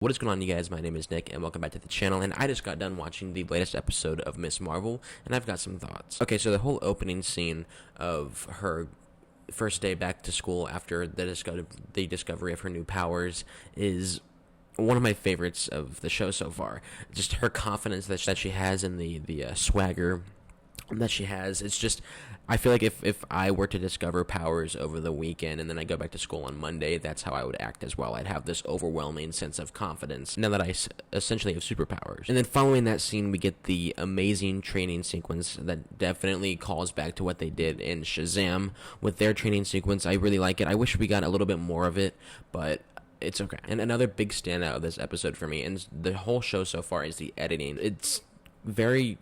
What is going on, you guys? My name is Nick and welcome back to the channel, and I just got done watching the latest episode of Miss Marvel and I've got some thoughts. Okay, so the whole opening scene of her first day back to school after the discovery of her new powers is one of my favorites of the show so far. Just her confidence that she has in the swagger that she has. It's just, I feel like if I were to discover powers over the weekend and then I go back to school on Monday, that's how I would act as well. I'd have this overwhelming sense of confidence now that I essentially have superpowers. And then following that scene, we get the amazing training sequence that definitely calls back to what they did in Shazam with their training sequence. I really like it. I wish we got a little bit more of it, but it's okay. And another big standout of this episode for me, and the whole show so far, is the editing. It's very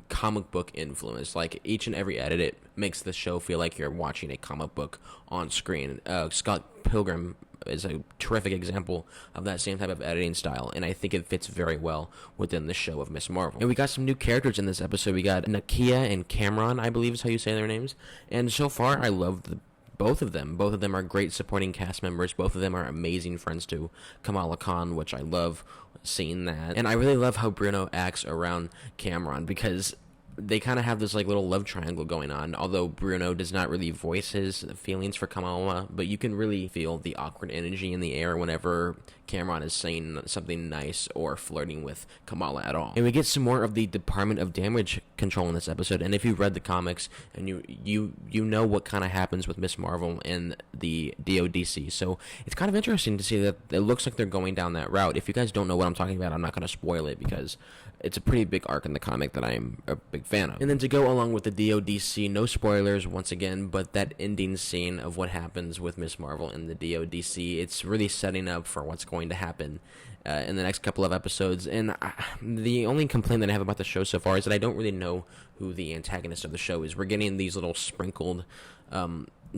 comic book influence. Like, each and every edit, it makes the show feel like you're watching a comic book on screen. Scott Pilgrim is a terrific example of that same type of editing style, and I think it fits very well within the show of Miss Marvel. And we got some new characters in this episode. We got Nakia and Cameron, I believe is how you say their names, and so far I love both of them. Both of them are great supporting cast members. Both of them are amazing friends to Kamala Khan, which I love seeing that. And I really love how Bruno acts around Cameron, because they kind of have this like little love triangle going on, although Bruno does not really voice his feelings for Kamala, but you can really feel the awkward energy in the air whenever Cameron is saying something nice or flirting with Kamala at all. And we get some more of the Department of Damage Control in this episode, and if you read the comics, and you know what kind of happens with Miss Marvel and the DODC, so it's kind of interesting to see that it looks like they're going down that route. If you guys don't know what I'm talking about, I'm not going to spoil it because it's a pretty big arc in the comic that I'm a big fan of. And then to go along with the DODC, no spoilers once again, but that ending scene of what happens with Miss Marvel and the DODC, it's really setting up for what's going to happen in the next couple of episodes. And the only complaint that I have about the show so far is that I don't really know who the antagonist of the show is. We're getting these little sprinkled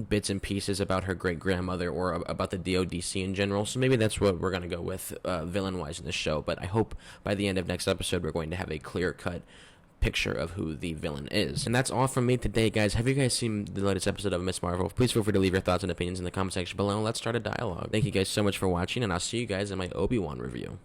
bits and pieces about her great-grandmother or about the DODC in general, so maybe that's what we're going to go with villain-wise in this show. But I hope by the end of next episode we're going to have a clear-cut picture of who the villain is. And that's all from me today, guys. Have you guys seen the latest episode of Miss Marvel? Please feel free to leave your thoughts and opinions in the comment section below. Let's start a dialogue. Thank you guys so much for watching, and I'll see you guys in my Obi-Wan review.